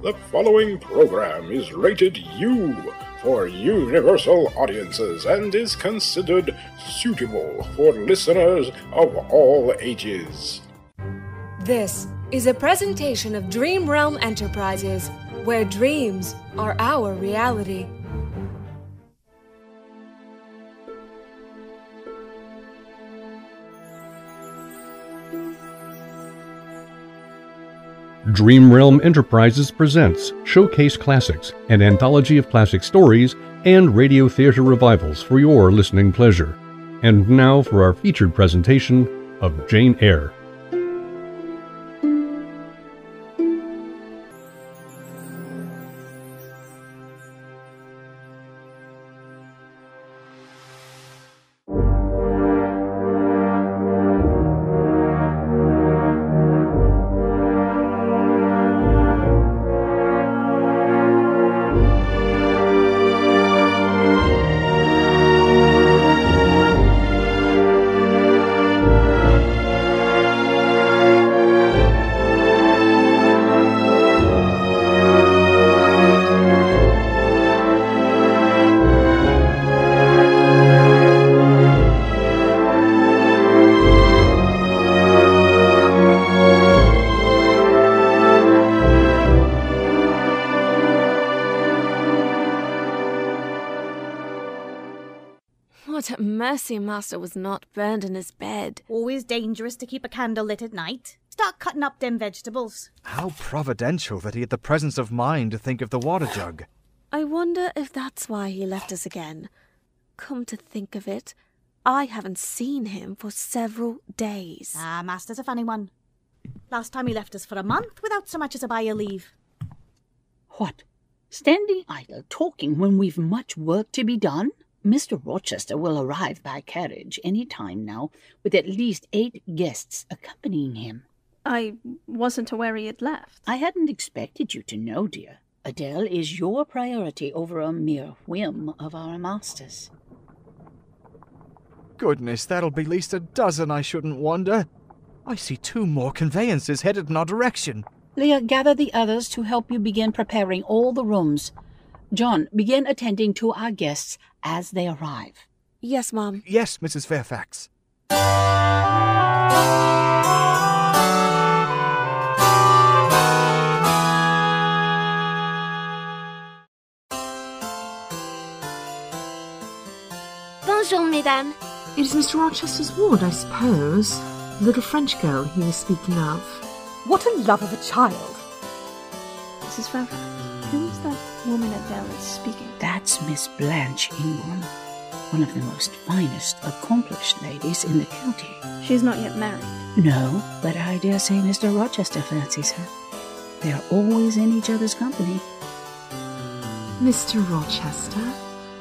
The following program is rated U for universal audiences and is considered suitable for listeners of all ages. This is a presentation of Dream Realm Enterprises, where dreams are our reality. Dream Realm Enterprises presents Showcase Classics, an anthology of classic stories and radio theater revivals for your listening pleasure. And now for our featured presentation of Jane Eyre. What a mercy Master was not burned in his bed. Always dangerous to keep a candle lit at night. Start cutting up them vegetables. How providential that he had the presence of mind to think of the water jug. I wonder if that's why he left us again. Come to think of it, I haven't seen him for several days. Master's a funny one. Last time he left us for a month without so much as a buy-a leave. What? Standing idle talking when we've much work to be done? Mr. Rochester will arrive by carriage any time now, with at least 8 guests accompanying him. I wasn't aware he had left. I hadn't expected you to know, dear. Adele is your priority over a mere whim of our master's. Goodness, that'll be at least a dozen, I shouldn't wonder. I see 2 more conveyances headed in our direction. Leah, gather the others to help you begin preparing all the rooms. John, begin attending to our guests as they arrive. Yes, Mom. Yes, Mrs. Fairfax. Bonjour, mesdames. It is Mr. Rochester's ward, I suppose. The little French girl he was speaking of. What a love of a child! Mrs. Fairfax, who is that woman Adele is speaking? That's Miss Blanche Ingram, one of the most finest, accomplished ladies in the county. She's not yet married. No, but I dare say Mr. Rochester fancies her. They're always in each other's company. Mr. Rochester,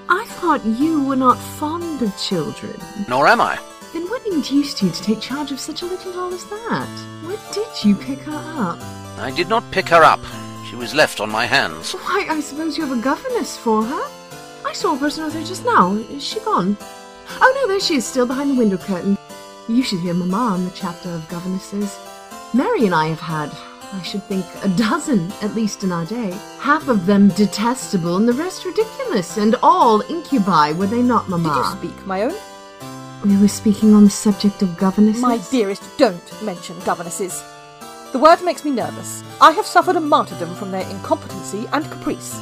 I thought you were not fond of children. Nor am I. Then what induced you to take charge of such a little doll as that? Where did you pick her up? I did not pick her up. She was left on my hands. Why, I suppose you have a governess for her? I saw a person with her just now. Is she gone? Oh, no, there she is, still behind the window curtain. You should hear Mamma on the chapter of governesses. Mary and I have had, I should think, a dozen, at least in our day. Half of them detestable and the rest ridiculous, and all incubi, were they not, Mamma? Did you speak, my own? We were speaking on the subject of governesses. My dearest, don't mention governesses. The word makes me nervous. I have suffered a martyrdom from their incompetency and caprice.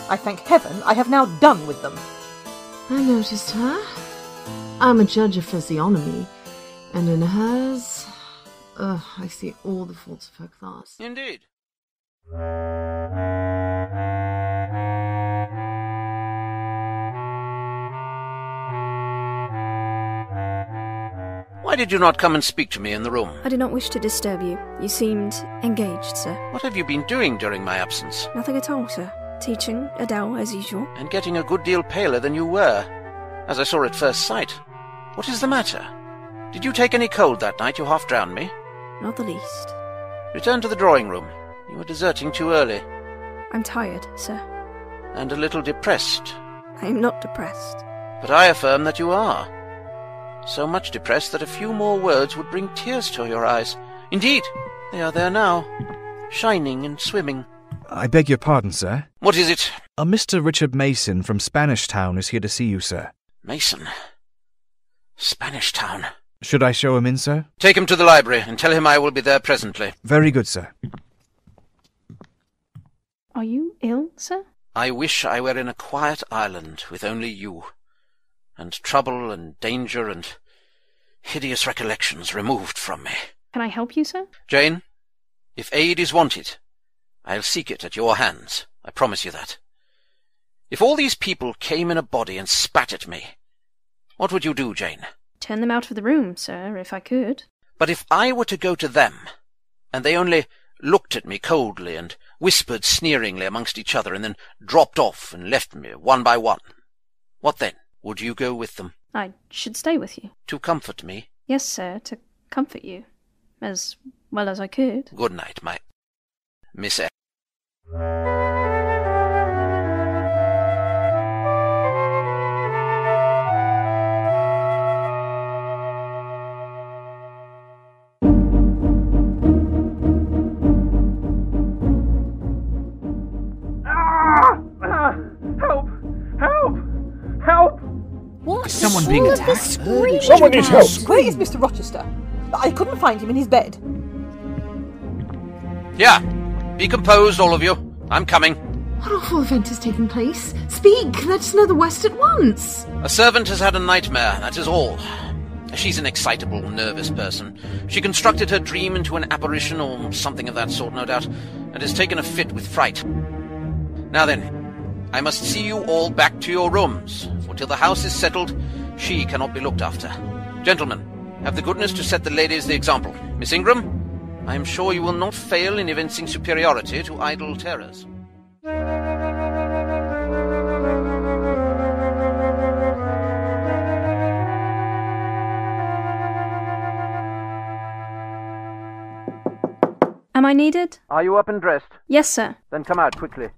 I thank heaven I have now done with them. I noticed her. I'm a judge of physiognomy, and in hers, I see all the faults of her class. Indeed. Why did you not come and speak to me in the room? I did not wish to disturb you. You seemed engaged, sir. What have you been doing during my absence? Nothing at all, sir. Teaching Adele, as usual. And getting a good deal paler than you were, as I saw at first sight. What is the matter? Did you take any cold that night you half drowned me? Not the least. Return to the drawing room. You were deserting too early. I'm tired, sir. And a little depressed. I am not depressed. But I affirm that you are. So much depressed that a few more words would bring tears to your eyes. Indeed, they are there now, shining and swimming. I beg your pardon, sir. What is it? A Mr. Richard Mason from Spanish Town is here to see you, sir. Mason? Spanish Town? Should I show him in, sir? Take him to the library and tell him I will be there presently. Very good, sir. Are you ill, sir? I wish I were in a quiet island with only you, and trouble and danger and hideous recollections removed from me. Can I help you, sir? Jane, if aid is wanted, I'll seek it at your hands. I promise you that. If all these people came in a body and spat at me, what would you do, Jane? Turn them out of the room, sir, if I could. But if I were to go to them, and they only looked at me coldly and whispered sneeringly amongst each other and then dropped off and left me one by one, what then? Would you go with them? I should stay with you. To comfort me? Yes, sir, to comfort you. As well as I could. Good night, my Miss Eyre. What? Someone being attacked? Someone needs help! Where is Mr. Rochester? I couldn't find him in his bed. Here! Be composed, all of you. I'm coming. What awful event has taken place? Speak! Let us know the worst at once! A servant has had a nightmare, that is all. She's an excitable, nervous person. She constructed her dream into an apparition or something of that sort, no doubt, and has taken a fit with fright. Now then, I must see you all back to your rooms, for till the house is settled, she cannot be looked after. Gentlemen, have the goodness to set the ladies the example. Miss Ingram, I am sure you will not fail in evincing superiority to idle terrors. Am I needed? Are you up and dressed? Yes, sir. Then come out quickly.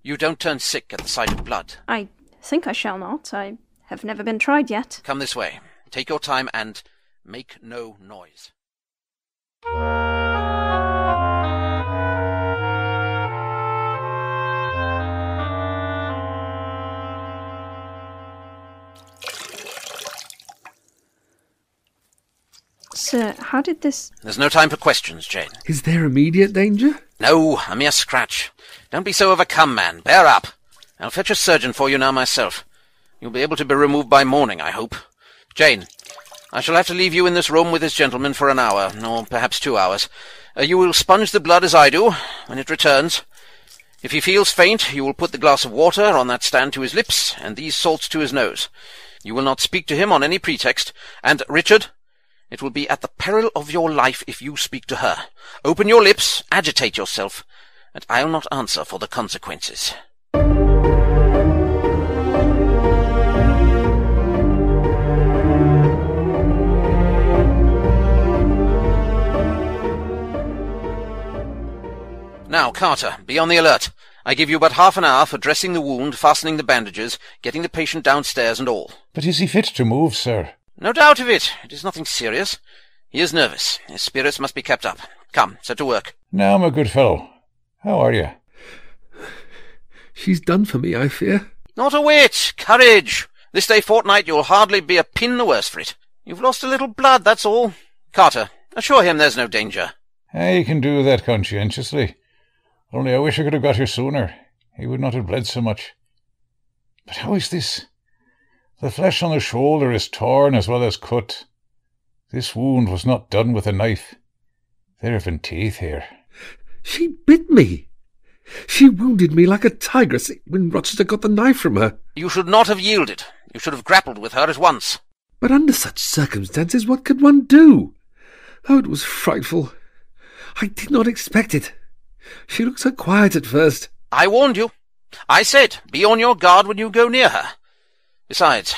You don't turn sick at the sight of blood. I think I shall not. I have never been tried yet. Come this way. Take your time and make no noise. Sir, how did this... There's no time for questions, Jane. Is there immediate danger? No, a mere scratch. Don't be so overcome, man. Bear up. I'll fetch a surgeon for you now myself. You'll be able to be removed by morning, I hope. Jane, I shall have to leave you in this room with this gentleman for an hour, or perhaps 2 hours. You will sponge the blood as I do, when it returns. If he feels faint, you will put the glass of water on that stand to his lips, and these salts to his nose. You will not speak to him on any pretext, and, Richard, it will be at the peril of your life if you speak to her. Open your lips, agitate yourself, and I'll not answer for the consequences. Now, Carter, be on the alert. I give you but half an hour for dressing the wound, fastening the bandages, getting the patient downstairs and all. But is he fit to move, sir? No doubt of it. It is nothing serious. He is nervous. His spirits must be kept up. Come, set to work. Now, my good fellow, how are you? She's done for me, I fear. Not a whit. Courage. This day fortnight you'll hardly be a pin the worse for it. You've lost a little blood, that's all. Carter, assure him there's no danger. I can do that conscientiously. Only I wish I could have got here sooner. He would not have bled so much. But how is this? The flesh on the shoulder is torn as well as cut. This wound was not done with a knife. There have been teeth here. She bit me. She wounded me like a tigress when Rochester got the knife from her. You should not have yielded. You should have grappled with her at once. But under such circumstances, what could one do? Oh, it was frightful. I did not expect it. She looked so quiet at first. I warned you. I said, be on your guard when you go near her. Besides,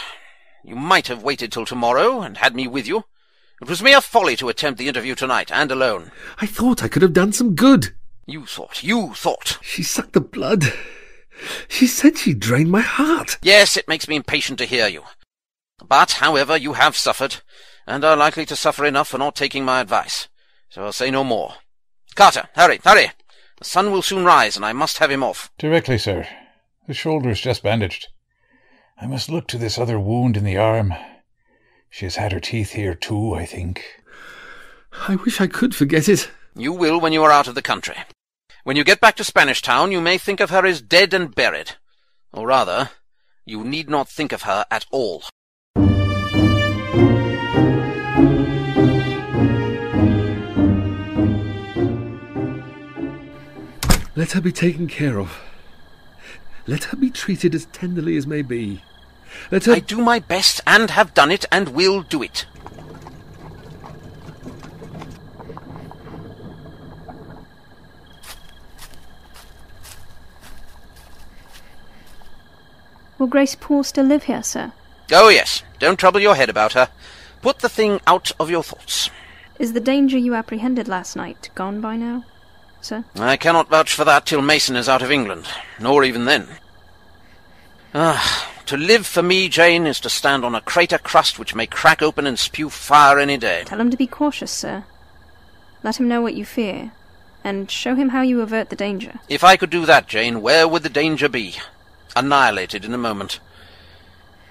you might have waited till tomorrow and had me with you. It was mere folly to attempt the interview tonight, and alone. I thought I could have done some good. You thought. She sucked the blood. She said she drained my heart. Yes, it makes me impatient to hear you. But, however, you have suffered, and are likely to suffer enough for not taking my advice. So I'll say no more. Carter, hurry. The sun will soon rise, and I must have him off. Directly, sir. The shoulder is just bandaged. I must look to this other wound in the arm. She has had her teeth here too, I think. I wish I could forget it. You will when you are out of the country. When you get back to Spanish Town, you may think of her as dead and buried. Or rather, you need not think of her at all. Let her be taken care of. Let her be treated as tenderly as may be. Let her... I do my best, and have done it, and will do it. Will Grace Poole still live here, sir? Oh, yes. Don't trouble your head about her. Put the thing out of your thoughts. Is the danger you apprehended last night gone by now, sir? I cannot vouch for that till Mason is out of England, nor even then. To live for me, Jane, is to stand on a crater crust which may crack open and spew fire any day. Tell him to be cautious, sir. Let him know what you fear, and show him how you avert the danger. If I could do that, Jane, where would the danger be? Annihilated in a moment.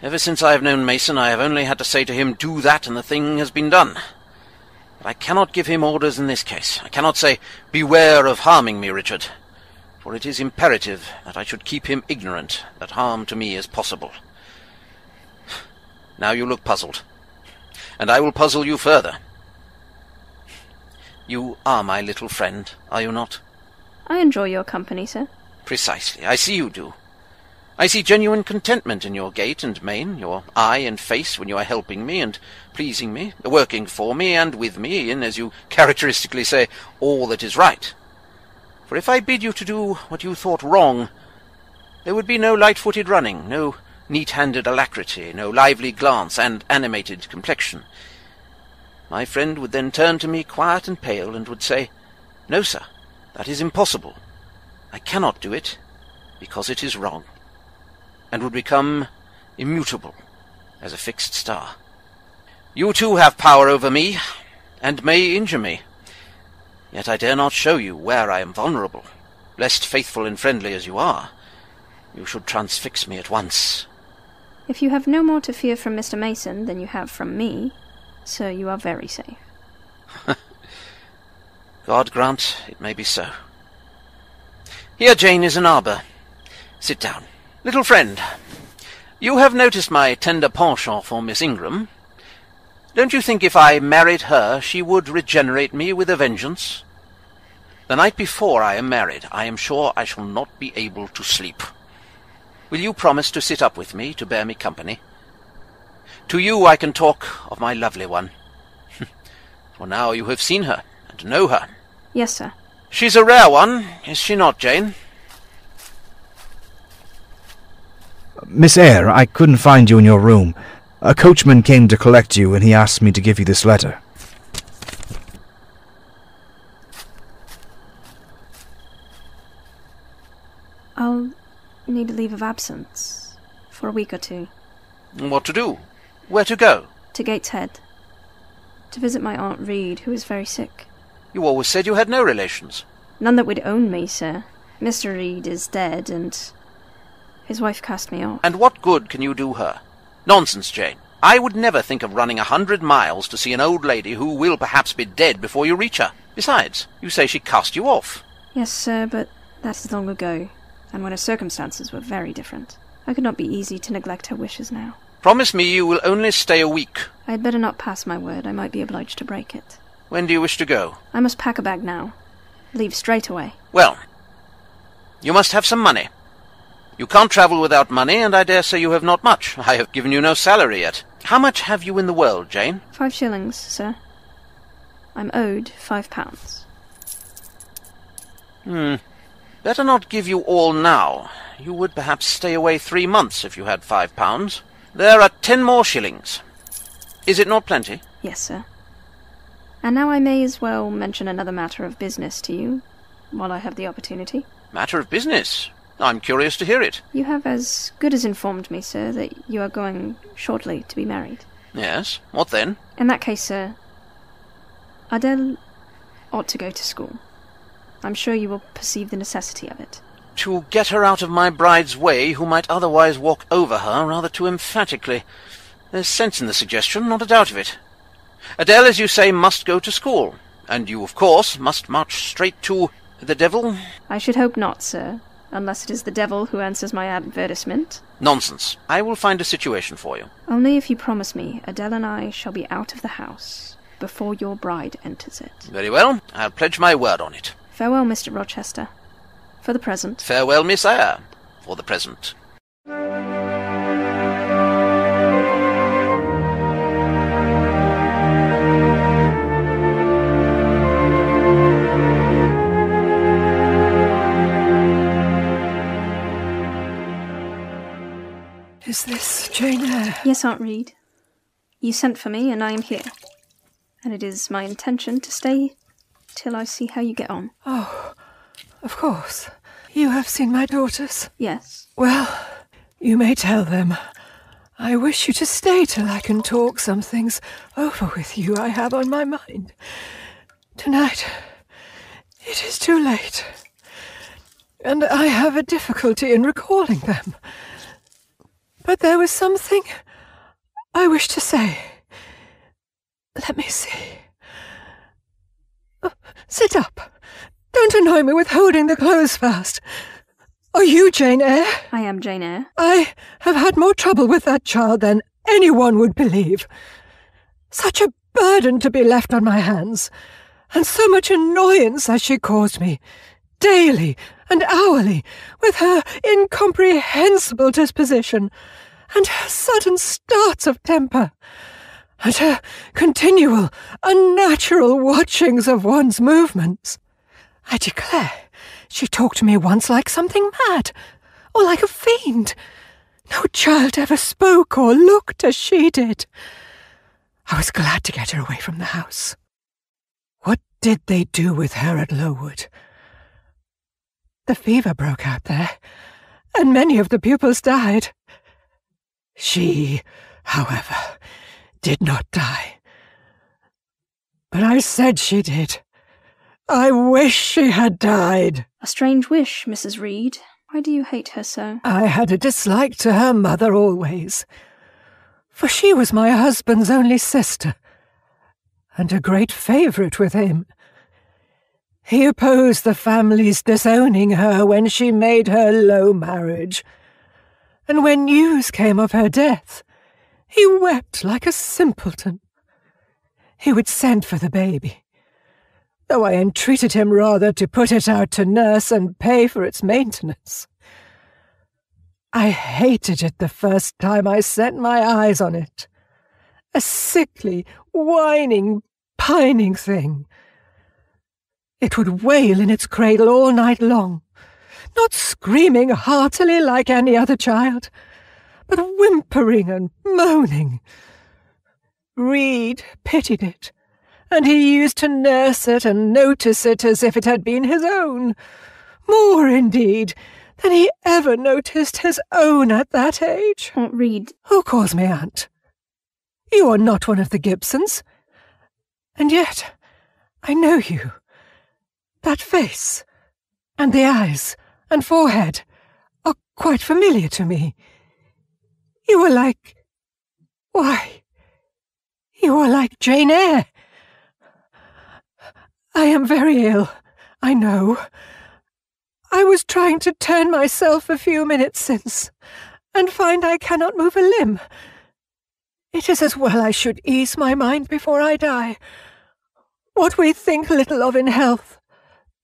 Ever since I have known Mason, I have only had to say to him, do that, and the thing has been done. But I cannot give him orders in this case. I cannot say, beware of harming me, Richard, for it is imperative that I should keep him ignorant that harm to me is possible. Now you look puzzled, and I will puzzle you further. You are my little friend, are you not? I enjoy your company, sir. Precisely. I see you do. I see genuine contentment in your gait and mien, your eye and face when you are helping me and pleasing me, working for me and with me in, as you characteristically say, all that is right. For if I bid you to do what you thought wrong, there would be no light-footed running, no neat-handed alacrity, no lively glance and animated complexion. My friend would then turn to me quiet and pale and would say, "No, sir, that is impossible. I cannot do it, because it is wrong," and would become immutable as a fixed star. You too have power over me, and may injure me. Yet I dare not show you where I am vulnerable, lest, faithful and friendly as you are, you should transfix me at once. If you have no more to fear from Mr. Mason than you have from me, sir, you are very safe. God grant it may be so. Here, Jane, is an arbour. Sit down. Little friend, you have noticed my tender penchant for Miss Ingram. Don't you think if I married her, she would regenerate me with a vengeance? The night before I am married, I am sure I shall not be able to sleep. Will you promise to sit up with me, to bear me company? To you I can talk of my lovely one. For now you have seen her, and know her. Yes, sir. She's a rare one, is she not, Jane? Miss Eyre, I couldn't find you in your room. A coachman came to collect you, and he asked me to give you this letter. I'll need a leave of absence for a week or two. What to do? Where to go? To Gateshead. To visit my Aunt Reed, who is very sick. You always said you had no relations. None that would own me, sir. Mr. Reed is dead, and his wife cast me off. And what good can you do her? Nonsense, Jane. I would never think of running 100 miles to see an old lady who will perhaps be dead before you reach her. Besides, you say she cast you off. Yes, sir, but that is long ago, and when her circumstances were very different. I could not be easy to neglect her wishes now. Promise me you will only stay a week. I had better not pass my word. I might be obliged to break it. When do you wish to go? I must pack a bag now. Leave straight away. Well, you must have some money. You can't travel without money, and I dare say you have not much. I have given you no salary yet. How much have you in the world, Jane? 5 shillings, sir. I'm owed £5. Better not give you all now. You would perhaps stay away 3 months if you had £5. There are 10 more shillings. Is it not plenty? Yes, sir. And now I may as well mention another matter of business to you, while I have the opportunity. Matter of business? I'm curious to hear it. You have as good as informed me, sir, that you are going shortly to be married. Yes. What then? In that case, sir, Adele ought to go to school. I'm sure you will perceive the necessity of it. To get her out of my bride's way, who might otherwise walk over her rather too emphatically. There's sense in the suggestion, not a doubt of it. Adele, as you say, must go to school, and you, of course, must march straight to the devil? I should hope not, sir, unless it is the devil who answers my advertisement. Nonsense. I will find a situation for you. Only if you promise me Adele and I shall be out of the house before your bride enters it. Very well. I'll pledge my word on it. Farewell, Mr. Rochester. For the present. Farewell, Miss Eyre. For the present. Is this Jane Eyre? Yes, Aunt Reed. You sent for me, and I am here. And it is my intention to stay till I see how you get on. Oh, of course. You have seen my daughters? Yes. Well, you may tell them. I wish you to stay till I can talk some things over with you I have on my mind. Tonight, it is too late, and I have a difficulty in recalling them. But there was something I wish to say. Let me see. Oh, sit up. Don't annoy me with holding the clothes fast. Are you Jane Eyre? I am Jane Eyre. I have had more trouble with that child than anyone would believe. Such a burden to be left on my hands, and so much annoyance has she caused me, daily and hourly, with her incomprehensible disposition, and her sudden starts of temper, and her continual, unnatural watchings of one's movements. I declare, she talked to me once like something mad, or like a fiend. No child ever spoke or looked as she did. I was glad to get her away from the house. What did they do with her at Lowood? The fever broke out there, and many of the pupils died. She, however, did not die. But I said she did. I wish she had died. A strange wish, Mrs. Reed. Why do you hate her so? I had a dislike to her mother always, for she was my husband's only sister, and a great favourite with him. He opposed the family's disowning her when she made her low marriage, and when news came of her death, he wept like a simpleton. He would send for the baby, though I entreated him rather to put it out to nurse and pay for its maintenance. I hated it the first time I set my eyes on it. A sickly, whining, pining thing. It would wail in its cradle all night long, not screaming heartily like any other child, but whimpering and moaning. Reed pitied it, and he used to nurse it and notice it as if it had been his own, more, indeed, than he ever noticed his own at that age. Aunt Reed. Who calls me aunt? You are not one of the Gibsons, and yet I know you. That face, and the eyes and forehead are quite familiar to me. You are like... why, you are like Jane Eyre. I am very ill, I know. I was trying to turn myself a few minutes since, and find I cannot move a limb. It is as well I should ease my mind before I die. What we think little of in health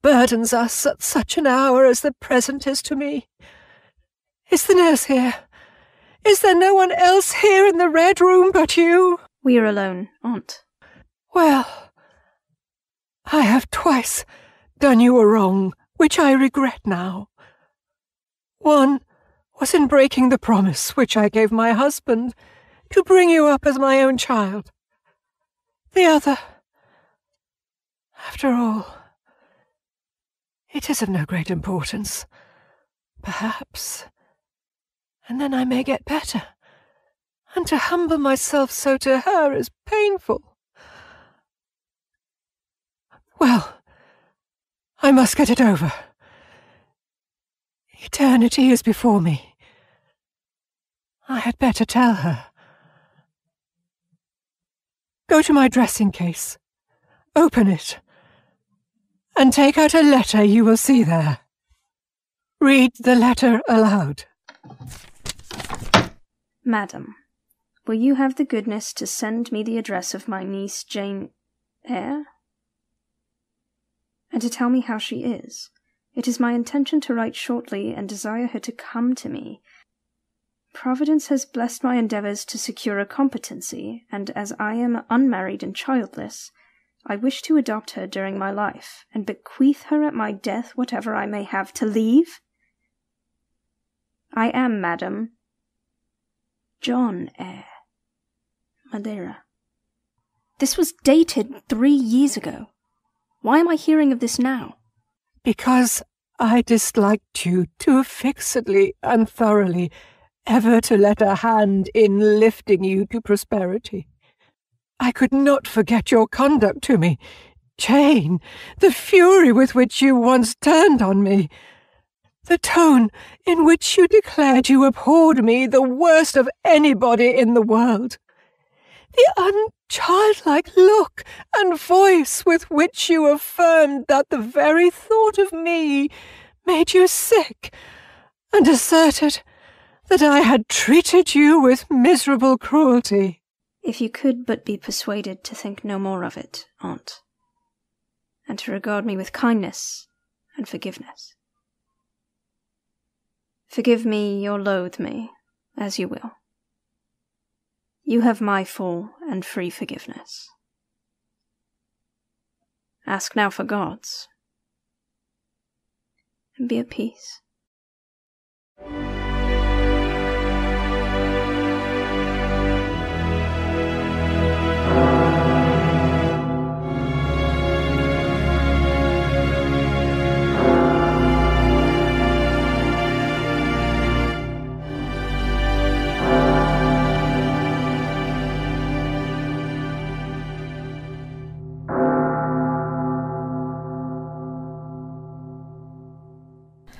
burdens us at such an hour as the present is to me. Is the nurse here? Is there no one else here in the Red Room but you? We are alone, Aunt. Well, I have twice done you a wrong, which I regret now. One was in breaking the promise which I gave my husband to bring you up as my own child. The other, after all, it is of no great importance, perhaps, and then I may get better, and to humble myself so to her is painful. Well, I must get it over. Eternity is before me. I had better tell her. Go to my dressing case, open it, and take out a letter you will see there. Read the letter aloud. Madam, will you have the goodness to send me the address of my niece Jane Eyre? And to tell me how she is. It is my intention to write shortly and desire her to come to me. Providence has blessed my endeavours to secure a competency, and as I am unmarried and childless, I wish to adopt her during my life, and bequeath her at my death whatever I may have to leave. I am, madam, John Eyre, Madeira. This was dated 3 years ago. Why am I hearing of this now? Because I disliked you too fixedly and thoroughly ever to let a hand in lifting you to prosperity. I could not forget your conduct to me. Jane, the fury with which you once turned on me. The tone in which you declared you abhorred me the worst of anybody in the world. The unchildlike look and voice with which you affirmed that the very thought of me made you sick, and asserted that I had treated you with miserable cruelty. If you could but be persuaded to think no more of it, aunt, and to regard me with kindness and forgiveness. Forgive me or loathe me, as you will. You have my full and free forgiveness. Ask now for God's, and be at peace.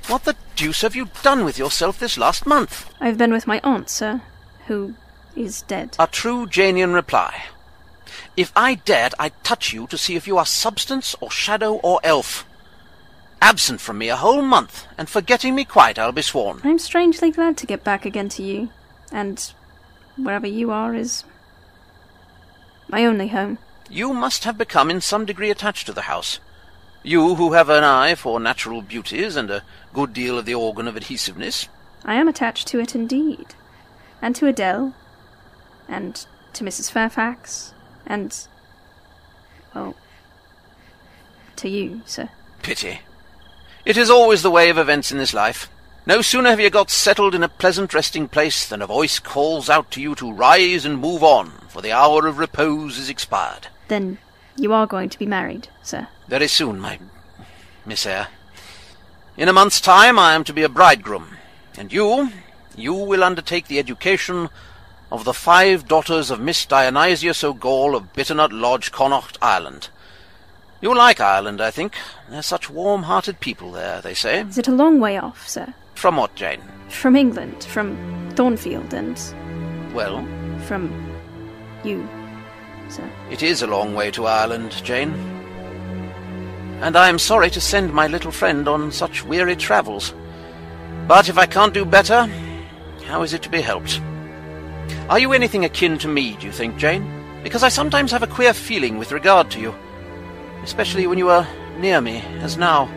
What the deuce have you done with yourself this last month? I've been with my aunt, sir, who is dead. A true Janian reply. If I dared, I'd touch you to see if you are substance or shadow or elf. Absent from me a whole month, and forgetting me quite, I'll be sworn. I'm strangely glad to get back again to you, and wherever you are is my only home. You must have become in some degree attached to the house. You who have an eye for natural beauties and a good deal of the organ of adhesiveness. I am attached to it indeed, and to Adele, and to Mrs. Fairfax, and, well, to you, sir. Pity. It is always the way of events in this life. No sooner have you got settled in a pleasant resting place than a voice calls out to you to rise and move on, for the hour of repose is expired. Then you are going to be married, sir? Very soon, my Miss Eyre. In a month's time I am to be a bridegroom, and you will undertake the education of the 5 daughters of Miss Dionysius O'Gall of Bitternut Lodge, Connaught, Ireland. You'll like Ireland, I think. They're such warm-hearted people there, they say. Is it a long way off, sir? From what, Jane? From England, from Thornfield, and... Well? From you, sir. It is a long way to Ireland, Jane. And I am sorry to send my little friend on such weary travels. But if I can't do better, how is it to be helped? Are you anything akin to me, do you think, Jane? Because I sometimes have a queer feeling with regard to you, especially when you are near me, as now.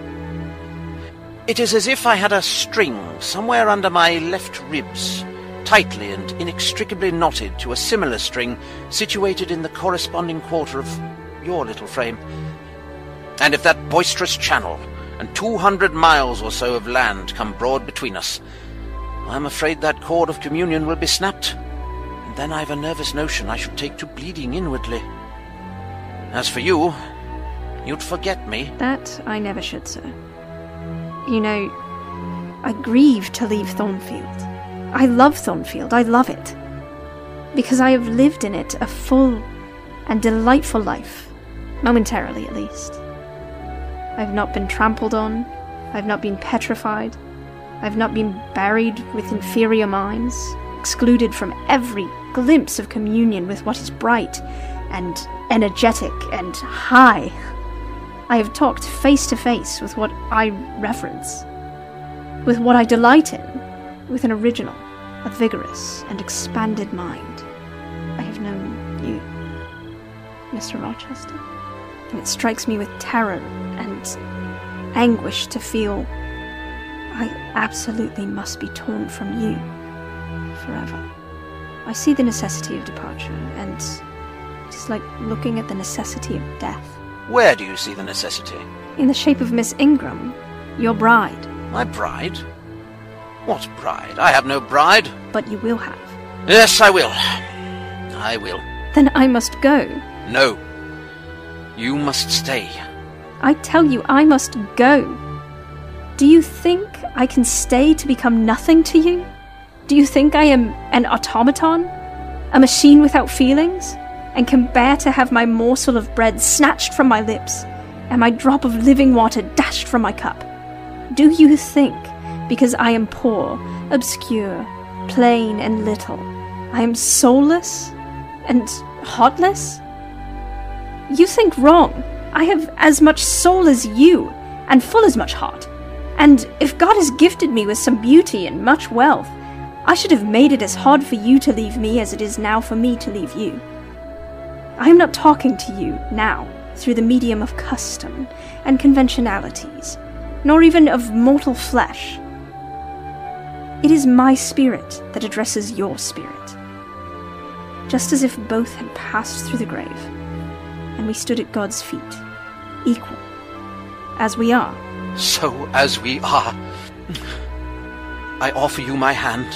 It is as if I had a string somewhere under my left ribs, tightly and inextricably knotted to a similar string situated in the corresponding quarter of your little frame. And if that boisterous channel and 200 miles or so of land come broad between us, I'm afraid that cord of communion will be snapped, and then I've a nervous notion I should take to bleeding inwardly. As for you, you'd forget me. That I never should, sir. You know, I grieve to leave Thornfield. I love Thornfield, I love it. Because I have lived in it a full and delightful life, momentarily at least. I've not been trampled on. I've not been petrified. I've not been buried with inferior minds, excluded from every glimpse of communion with what is bright and energetic and high. I have talked face to face with what I reverence, with what I delight in, with an original, a vigorous and expanded mind. I have known you, Mr. Rochester, and it strikes me with terror and anguish to feel I absolutely must be torn from you forever. I see the necessity of departure, and it is like looking at the necessity of death. Where do you see the necessity? In the shape of Miss Ingram, your bride. My bride? What bride? I have no bride. But you will have. Yes, I will. I will. Then I must go. No. You must stay. I tell you, I must go. Do you think I can stay to become nothing to you? Do you think I am an automaton? A machine without feelings? And can bear to have my morsel of bread snatched from my lips, and my drop of living water dashed from my cup? Do you think, because I am poor, obscure, plain, and little, I am soulless and heartless? You think wrong. I have as much soul as you, and full as much heart. And if God has gifted me with some beauty and much wealth, I should have made it as hard for you to leave me as it is now for me to leave you. I am not talking to you now through the medium of custom and conventionalities, nor even of mortal flesh. It is my spirit that addresses your spirit, just as if both had passed through the grave, and we stood at God's feet, equal, as we are. So as we are, I offer you my hand,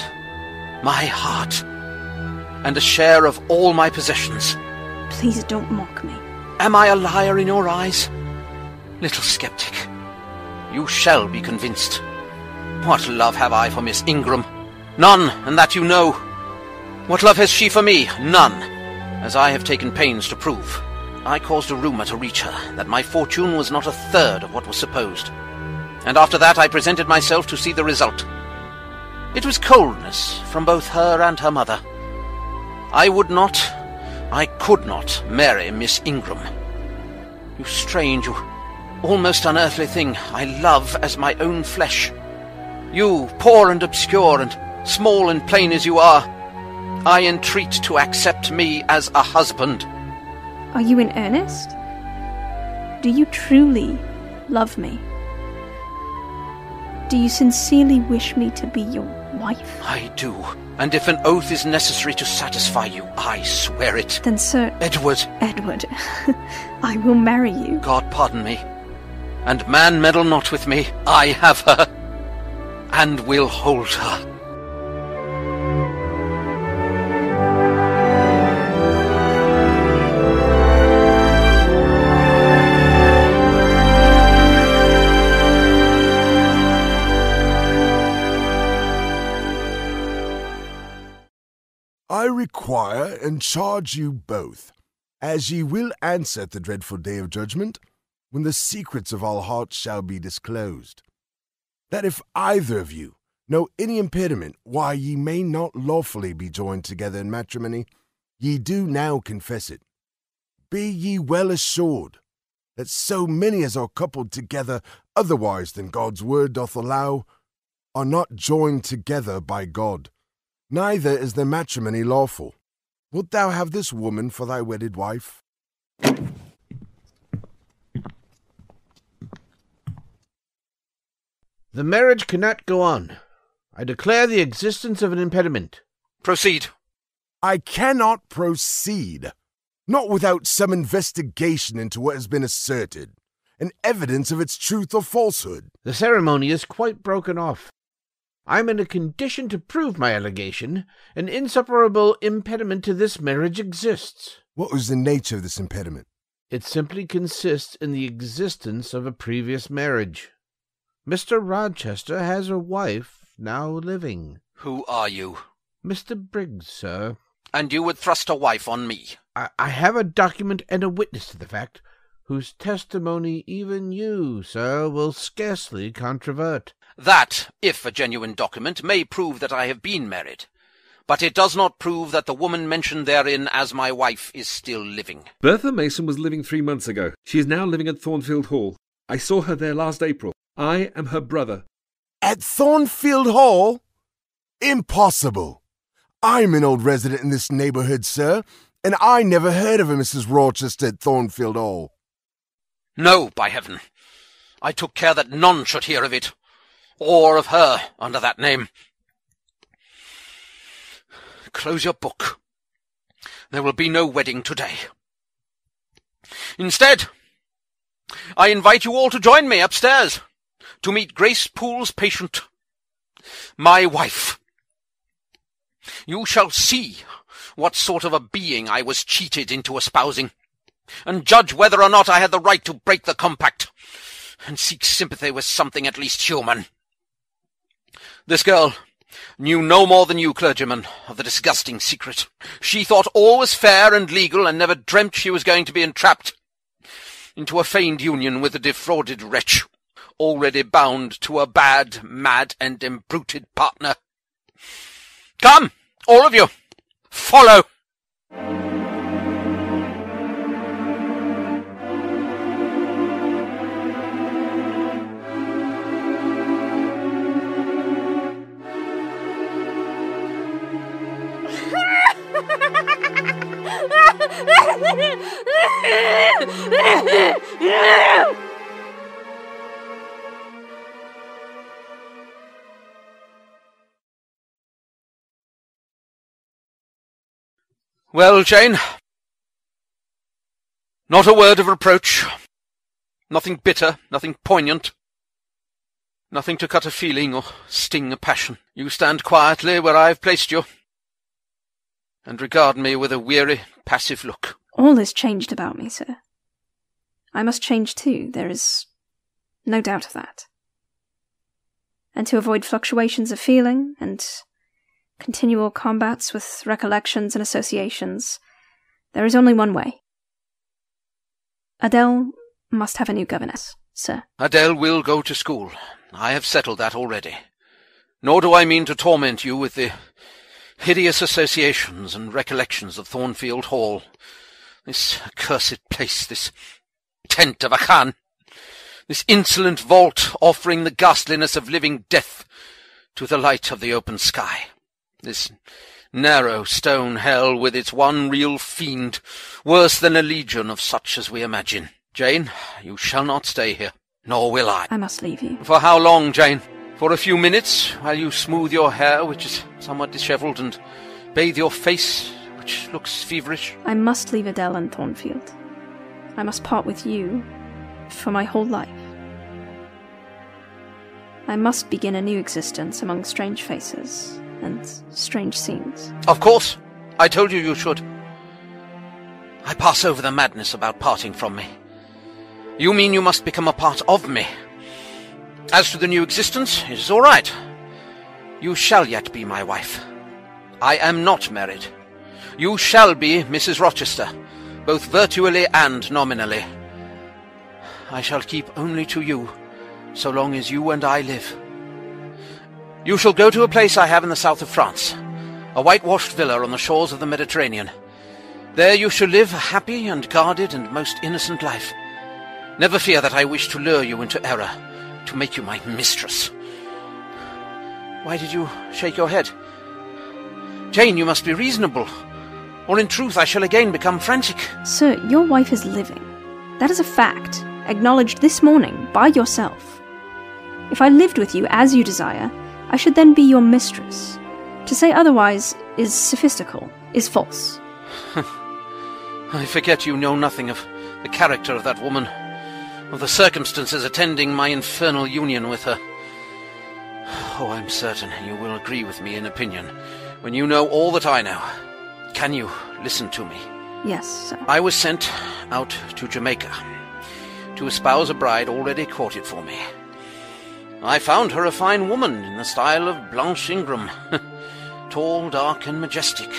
my heart, and a share of all my possessions. Please don't mock me. Am I a liar in your eyes? Little skeptic, you shall be convinced. What love have I for Miss Ingram? None, and that you know. What love has she for me? None, as I have taken pains to prove. I caused a rumour to reach her that my fortune was not a third of what was supposed. And after that I presented myself to see the result. It was coldness from both her and her mother. I could not marry Miss Ingram. You strange, you almost unearthly thing I love as my own flesh. You, poor and obscure and small and plain as you are, I entreat to accept me as a husband. Are you in earnest? Do you truly love me? Do you sincerely wish me to be your wife? I do, and if an oath is necessary to satisfy you, I swear it. Then, Sir... Edward, I will marry you. God pardon me, and man meddle not with me. I have her, and will hold her. I require and charge you both, as ye will answer at the dreadful day of judgment, when the secrets of all hearts shall be disclosed, that if either of you know any impediment why ye may not lawfully be joined together in matrimony, ye do now confess it. Be ye well assured that so many as are coupled together otherwise than God's word doth allow are not joined together by God. Neither is their matrimony lawful. Wilt thou have this woman for thy wedded wife? The marriage cannot go on. I declare the existence of an impediment. Proceed. I cannot proceed, not without some investigation into what has been asserted, and evidence of its truth or falsehood. The ceremony is quite broken off. I am in a condition to prove my allegation. An insuperable impediment to this marriage exists. What was the nature of this impediment? It simply consists in the existence of a previous marriage. Mr. Rochester has a wife now living. Who are you? Mr. Briggs, sir. And you would thrust a wife on me? I have a document and a witness to the fact. whose testimony even you, sir, will scarcely controvert. That, if a genuine document, may prove that I have been married. But it does not prove that the woman mentioned therein as my wife is still living. Bertha Mason was living 3 months ago. She is now living at Thornfield Hall. I saw her there last April. I am her brother. At Thornfield Hall? Impossible. I'm an old resident in this neighborhood, sir, and I never heard of a Mrs. Rochester at Thornfield Hall. No, by heaven. I took care that none should hear of it, or of her under that name. Close your book. There will be no wedding today. Instead, I invite you all to join me upstairs to meet Grace Poole's patient, my wife. You shall see what sort of a being I was cheated into espousing, and judge whether or not I had the right to break the compact and seek sympathy with something at least human. This girl knew no more than you, clergyman, of the disgusting secret. She thought all was fair and legal, and never dreamt she was going to be entrapped into a feigned union with a defrauded wretch, already bound to a bad, mad, and embruted partner. Come, all of you, follow! Well, Jane, not a word of reproach, nothing bitter, nothing poignant, nothing to cut a feeling or sting a passion. You stand quietly where I have placed you, and regard me with a weary, passive look. All is changed about me, sir. I must change too, there is no doubt of that. And to avoid fluctuations of feeling, and continual combats with recollections and associations, there is only one way. Adele must have a new governess, sir. Adele will go to school. I have settled that already. Nor do I mean to torment you with the hideous associations and recollections of Thornfield Hall, this accursed place, this tent of a Khan, this insolent vault offering the ghastliness of living death to the light of the open sky, this narrow stone hell with its one real fiend, worse than a legion of such as we imagine. Jane, you shall not stay here, nor will I. I must leave you. For how long, Jane? For a few minutes, while you smooth your hair, which is somewhat dishevelled, and bathe your face, which looks feverish? I must leave Adele and Thornfield. I must part with you for my whole life. I must begin a new existence among strange faces and strange scenes. Of course. I told you you should. I pass over the madness about parting from me. You mean you must become a part of me. As to the new existence, it is all right. You shall yet be my wife. I am not married. You shall be Mrs. Rochester, both virtually and nominally. I shall keep only to you, so long as you and I live. You shall go to a place I have in the south of France, a whitewashed villa on the shores of the Mediterranean. There you shall live a happy and guarded and most innocent life. Never fear that I wish to lure you into error, to make you my mistress. Why did you shake your head? Jane, you must be reasonable, or in truth I shall again become frantic. Sir, your wife is living. That is a fact, acknowledged this morning by yourself. If I lived with you as you desire, I should then be your mistress. To say otherwise is sophistical, is false. I forget you know nothing of the character of that woman, of the circumstances attending my infernal union with her. Oh, I'm certain you will agree with me in opinion when you know all that I know. Can you listen to me? Yes, sir. I was sent out to Jamaica to espouse a bride already courted for me. I found her a fine woman in the style of Blanche Ingram, tall, dark, and majestic.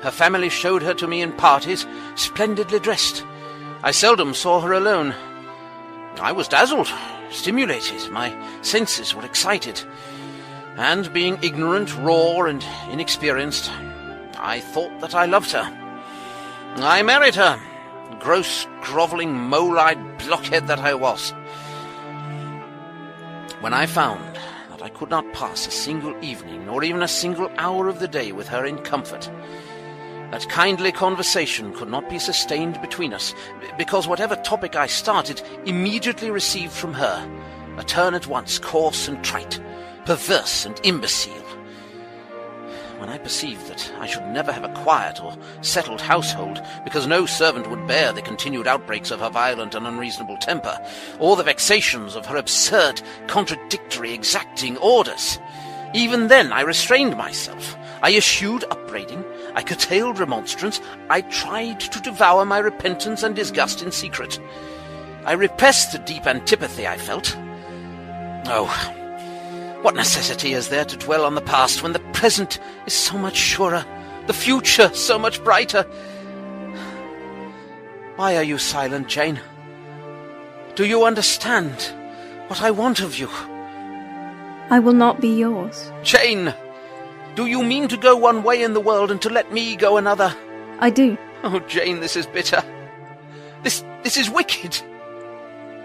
Her family showed her to me in parties, splendidly dressed. I seldom saw her alone. I was dazzled, stimulated, my senses were excited, and being ignorant, raw, and inexperienced, I thought that I loved her. I married her, gross, grovelling, mole-eyed blockhead that I was. When I found that I could not pass a single evening, nor even a single hour of the day with her in comfort, that kindly conversation could not be sustained between us, because whatever topic I started immediately received from her a turn at once coarse and trite, perverse and imbecile. When I perceived that I should never have a quiet or settled household, because no servant would bear the continued outbreaks of her violent and unreasonable temper, or the vexations of her absurd, contradictory, exacting orders, even then I restrained myself. I eschewed upbraiding, I curtailed remonstrance, I tried to devour my repentance and disgust in secret. I repressed the deep antipathy I felt. Oh, what necessity is there to dwell on the past when the present is so much surer, the future so much brighter? Why are you silent, Jane? Do you understand what I want of you? I will not be yours. Jane, do you mean to go one way in the world and to let me go another? I do. Oh, Jane, this is bitter. This is wicked.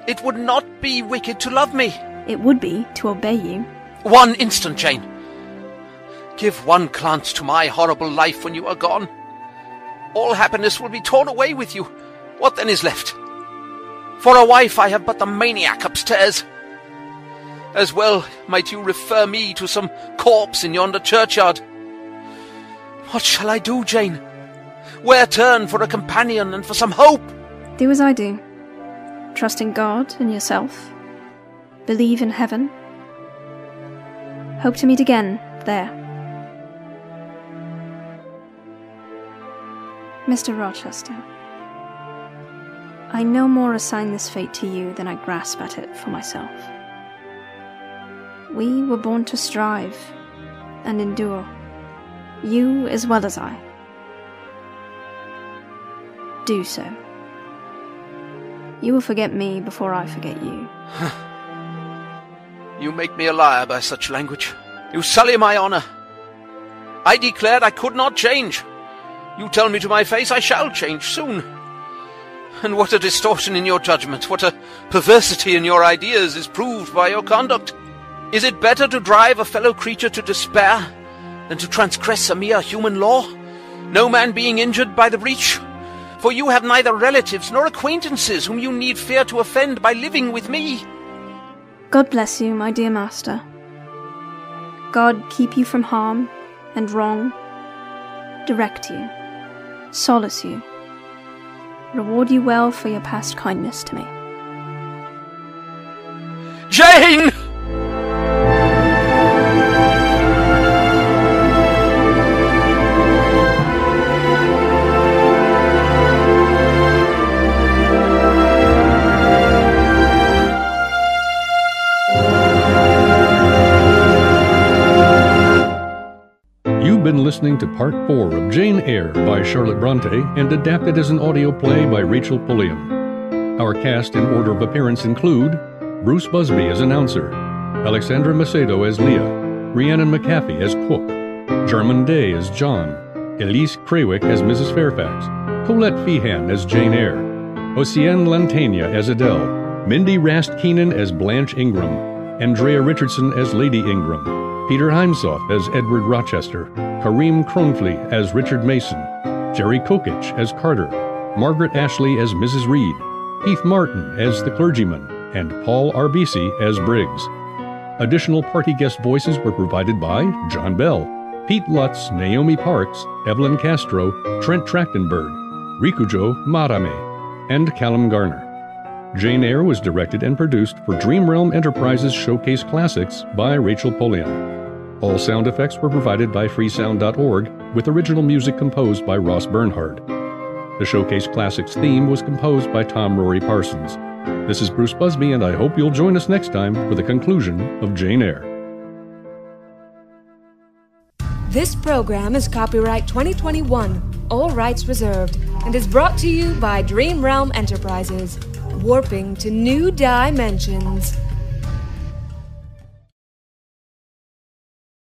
It would not be wicked to love me. It would be to obey you. One instant, Jane. Give one glance to my horrible life when you are gone. All happiness will be torn away with you. What then is left? For a wife I have but the maniac upstairs. As well might you refer me to some corpse in yonder churchyard. What shall I do, Jane? Where turn for a companion and for some hope? Do as I do. Trust in God and yourself. Believe in heaven. Hope to meet again there. Mr. Rochester, I no more assign this fate to you than I grasp at it for myself. We were born to strive and endure, you as well as I. Do so. You will forget me before I forget you. You make me a liar by such language. You sully my honour. I declared I could not change. You tell me to my face I shall change soon. And what a distortion in your judgment, what a perversity in your ideas is proved by your conduct. Is it better to drive a fellow creature to despair than to transgress a mere human law, no man being injured by the breach? For you have neither relatives nor acquaintances whom you need fear to offend by living with me. God bless you, my dear master. God keep you from harm and wrong, direct you, solace you, reward you well for your past kindness to me. Jane! You've been listening to Part 4 of Jane Eyre by Charlotte Bronte and adapted as an audio play by Rachel Pulliam. Our cast in order of appearance include Bruce Busby as announcer, Alexandra Macedo as Leah, Rhiannon McAfee as cook, German Day as John, Elise Krawick as Mrs. Fairfax, Colette Feehan as Jane Eyre, Oceane Lantania as Adele, Mindy Rast-Keenan as Blanche Ingram, Andrea Richardson as Lady Ingram, Peter Heimsoff as Edward Rochester, Kareem Kronfli as Richard Mason, Jerry Kokich as Carter, Margaret Ashley as Mrs. Reed, Heath Martin as the clergyman, and Paul Arbisi as Briggs. Additional party guest voices were provided by John Bell, Pete Lutz, Naomi Parks, Evelyn Castro, Trent Trachtenberg, Rikujo Marame, and Callum Garner. Jane Eyre was directed and produced for Dream Realm Enterprises Showcase Classics by Rachel Pulliam. All sound effects were provided by freesound.org, with original music composed by Ross Bernhard. The Showcase Classics theme was composed by Tom Rory Parsons. This is Bruce Busby, and I hope you'll join us next time for the conclusion of Jane Eyre. This program is copyright 2021, all rights reserved. and is brought to you by Dream Realm Enterprises, warping to new dimensions.